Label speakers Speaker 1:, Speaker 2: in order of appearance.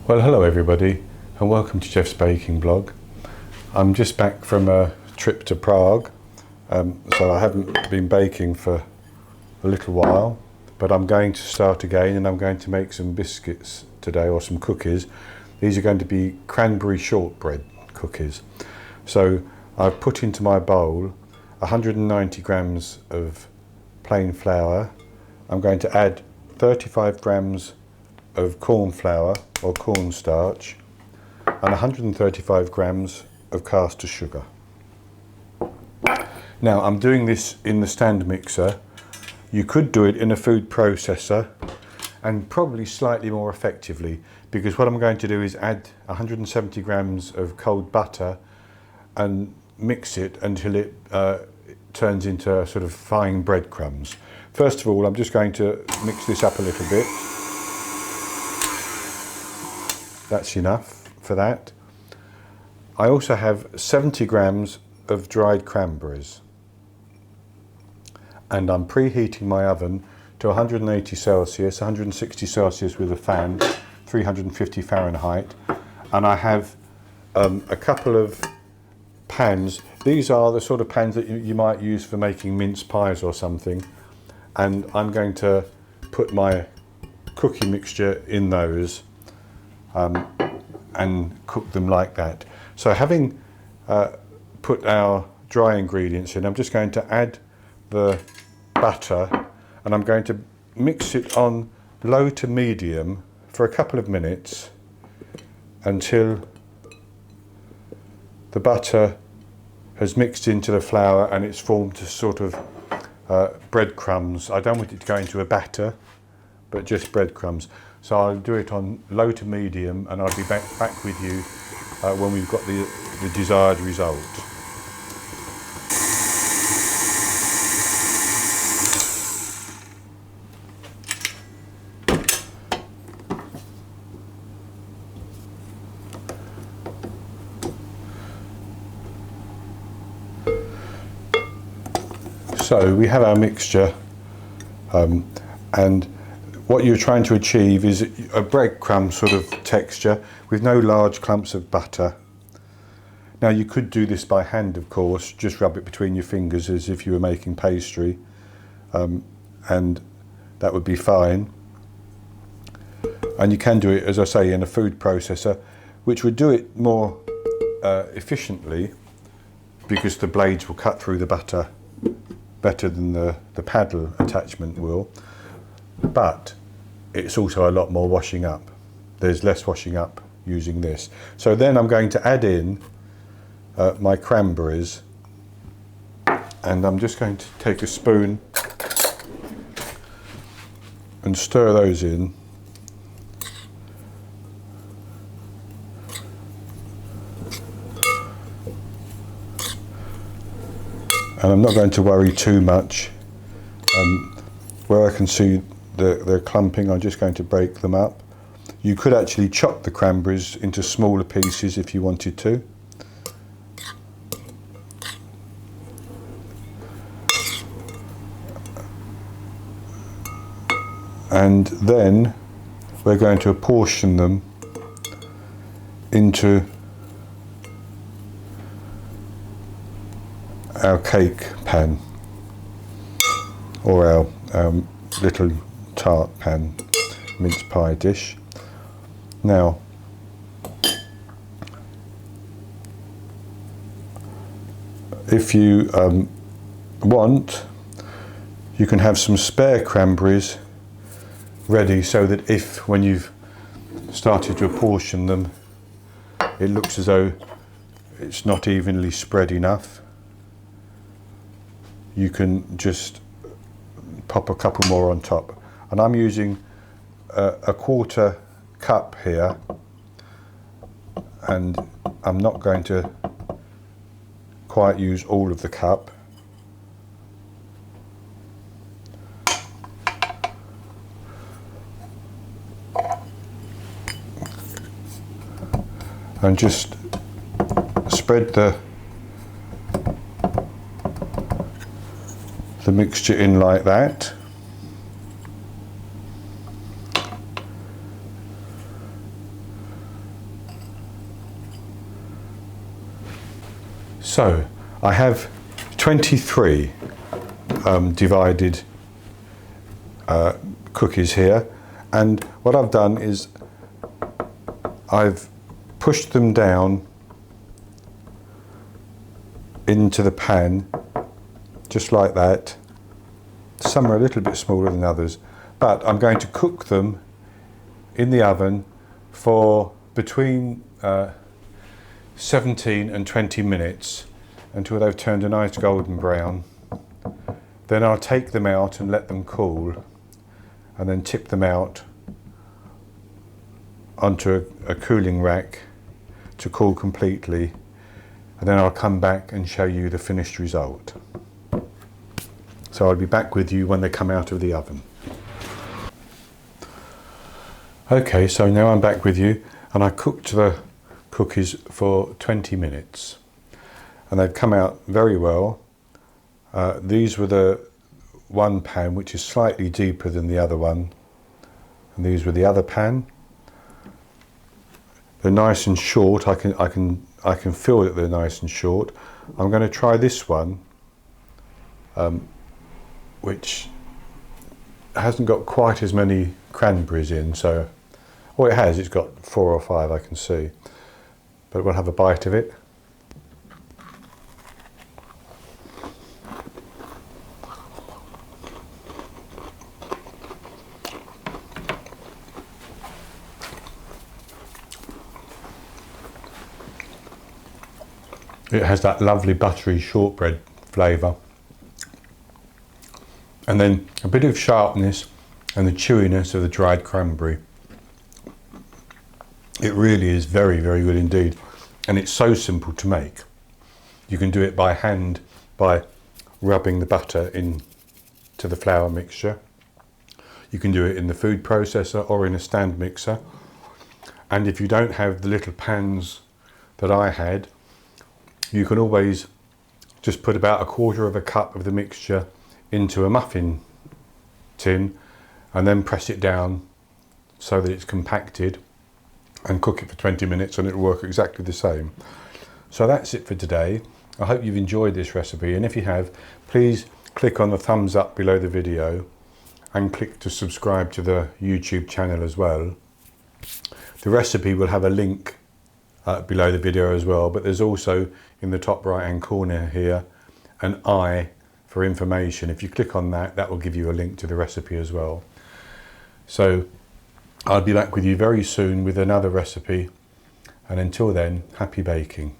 Speaker 1: Well, hello everybody and welcome to Jeff's Baking Blog. I'm just back from a trip to Prague, so I haven't been baking for a little while, but I'm going to start again and I'm going to make some biscuits today, or some cookies. These are going to be cranberry shortbread cookies. So I've put into my bowl 190 grams of plain flour. I'm going to add 35 grams of corn flour or cornstarch and 135 grams of caster sugar. Now I'm doing this in the stand mixer. You could do it in a food processor and probably slightly more effectively, because what I'm going to do is add 170 grams of cold butter and mix it until it turns into sort of fine breadcrumbs. First of all, I'm just going to mix this up a little bit. That's enough for that. I also have 70 grams of dried cranberries, and I'm preheating my oven to 180 Celsius, 160 Celsius with a fan, 350 Fahrenheit, and I have a couple of pans. These are the sort of pans that you might use for making mince pies or something, and I'm going to put my cookie mixture in those and cook them like that. So having put our dry ingredients in, I'm just going to add the butter and I'm going to mix it on low to medium for a couple of minutes until the butter has mixed into the flour and it's formed a sort of breadcrumbs. I don't want it to go into a batter, but just breadcrumbs. So I'll do it on low to medium and I'll be back with you when we've got the desired result. So we have our mixture, and what you're trying to achieve is a breadcrumb sort of texture with no large clumps of butter. Now you could do this by hand, of course, just rub it between your fingers as if you were making pastry, and that would be fine. And you can do it, as I say, in a food processor, which would do it more efficiently, because the blades will cut through the butter better than the paddle attachment will. But it's also a lot more washing up. There's less washing up using this. So then I'm going to add in my cranberries, and I'm just going to take a spoon and stir those in. And I'm not going to worry too much. Where I can see they're clumping, I'm just going to break them up. You could actually chop the cranberries into smaller pieces if you wanted to. And then we're going to apportion them into our cake pan, or our little tart pan, mince pie dish. Now, if you want, you can have some spare cranberries ready, so that if, when you've started to apportion them, it looks as though it's not evenly spread enough, you can just pop a couple more on top. And I'm using a quarter cup here, and I'm not going to quite use all of the cup. And just spread the mixture in like that. So I have 23 divided cookies here, and what I've done is I've pushed them down into the pan just like that. Some are a little bit smaller than others, but I'm going to cook them in the oven for between 17 and 20 minutes until they've turned a nice golden brown. Then I'll take them out and let them cool, and then tip them out onto a cooling rack to cool completely, and then I'll come back and show you the finished result. So I'll be back with you when they come out of the oven. Okay, so now I'm back with you, and I cooked the cookies for 20 minutes and they've come out very well. These were the one pan, which is slightly deeper than the other one, and these were the other pan. They're nice and short. I can feel that they're nice and short. I'm going to try this one, which hasn't got quite as many cranberries in, so, well, it has, it's got 4 or 5 I can see, but we'll have a bite of it. It has that lovely buttery shortbread flavour, and then a bit of sharpness and the chewiness of the dried cranberry. It really is very, very good indeed, and it's so simple to make. You can do it by hand by rubbing the butter into the flour mixture. You can do it in the food processor or in a stand mixer, and if you don't have the little pans that I had, you can always just put about 1/4 cup of the mixture into a muffin tin and then press it down so that it's compacted and cook it for 20 minutes, and it'll work exactly the same. So that's it for today. I hope you've enjoyed this recipe, and if you have, please click on the thumbs up below the video and click to subscribe to the YouTube channel as well. The recipe will have a link below the video as well, but there's also in the top right hand corner here an I for information. If you click on that, that will give you a link to the recipe as well. So I'll be back with you very soon with another recipe, and until then, happy baking.